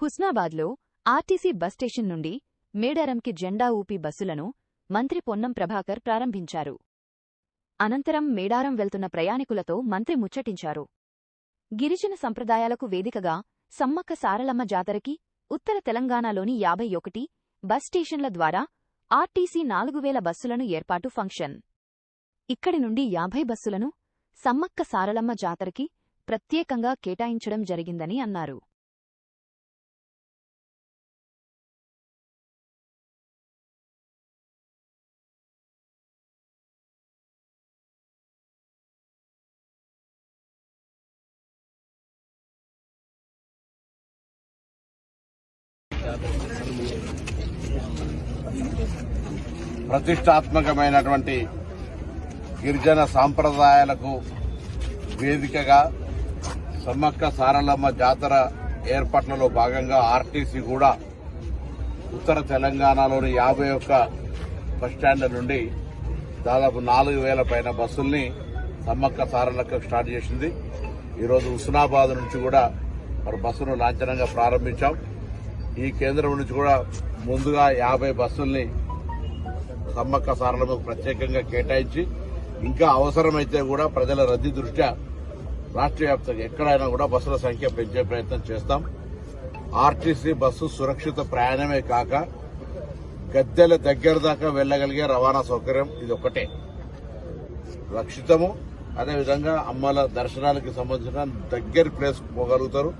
హుస్నాబాద్లో RTC bus station నుండి మేడారంకి జెండా ఊపి బస్సులను మంత్రి పొన్నం ప్రభాకర్ ప్రారంభించారు. అనంతరం మేడారం వెళ్తున్న ప్రయాణికులతో మంత్రి ముచ్చటించారు. గిరిజన సంప్రదాయాలకు వేదికగా సమ్మక్క సారలమ్మ జాతరకి ఉత్తర తెలంగాణలోని 51 బస్ స్టేషన్ల ద్వారా ఆర్టీసీ 4000 బస్సులను ఏర్పాటు ఫంక్షన్. ఇక్కడి నుండి 50 బస్సులను సమ్మక్క సారలమ్మ జాతరకి ప్రత్యేకంగా కేటాయించడం జరిగిందని అన్నారు. ప్రతిష్టాత్మకమైనటువంటి గిరిజన సాంప్రదాయాలకు వేదికగా సమ్మక్క సారలమ్మ జాతర ఏర్పాట్లలో భాగంగా ఆర్టీసీ కూడా ఉత్తర తెలంగాణలోని 51 బస్టాండ్ల నుండి దాదాపు 4000 పైన బస్సుల్ని సమ్మక్క సారలక్క స్టార్ట్ చేసింది. ఈరోజు హుస్నాబాద్ నుంచి కూడా మరి బస్సును లాంఛనంగా ప్రారంభించాం. ఈ కేంద్రం నుంచి కూడా ముందుగా 50 బస్సుల్ని సమ్మక్క సారలమ్మకు ప్రత్యేకంగా కేటాయించి ఇంకా అవసరమైతే కూడా ప్రజల రద్దీ దృష్ట్యా రాష్ట్ర వ్యాప్తంగా ఎక్కడైనా కూడా బస్సుల సంఖ్య పెంచే ప్రయత్నం చేస్తాం. ఆర్టీసీ బస్సు సురక్షిత ప్రయాణమే కాక గద్దెల దగ్గర దాకా వెళ్లగలిగే రవాణా సౌకర్యం ఇది ఒకటే రక్షితము. అదేవిధంగా అమ్మల దర్శనాలకి సంబంధించిన దగ్గర ప్లేస్ పోగలుగుతారు.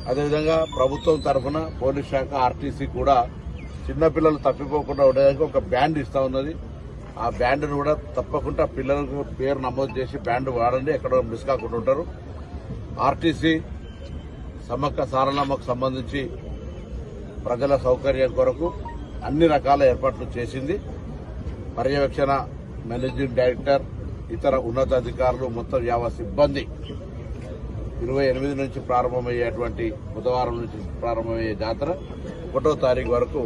అదేవిధంగా ప్రభుత్వం తరఫున పోలీస్ శాఖ ఆర్టీసీ కూడా చిన్నపిల్లలు తప్పిపోకుండా ఉండడానికి ఒక బ్యాండ్ ఇస్తా ఉన్నది. ఆ బ్యాండ్ను కూడా తప్పకుండా పిల్లలకు పేరు నమోదు చేసి బ్యాండ్ వాడండి, ఎక్కడ మిస్ కాకుండా ఉంటారు. ఆర్టీసీ సమ్మక్క సారలమ్మకు సంబంధించి ప్రజల సౌకర్యం కొరకు అన్ని రకాల ఏర్పాట్లు చేసింది. పర్యవేక్షణ మేనేజింగ్ డైరెక్టర్, ఇతర ఉన్నతాధికారులు, మొత్తం 50 సిబ్బంది 28 నుంచి ప్రారంభమయ్యేటువంటి బుధవారం నుంచి ప్రారంభమయ్యే జాతర 1వ తారీఖు వరకు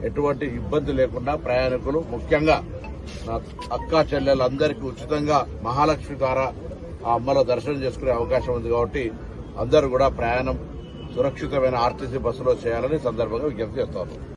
ఎటువంటి ఇబ్బంది లేకుండా ప్రయాణికులు, ముఖ్యంగా అక్కా చెల్లెలందరికీ ఉచితంగా మహాలక్ష్మి ద్వారా ఆ అమ్మల దర్శనం చేసుకునే అవకాశం ఉంది. కాబట్టి అందరూ కూడా ప్రయాణం సురక్షితమైన ఆర్టీసీ బస్సులో చేయాలని సందర్భంగా విజ్ఞప్తి చేస్తారు.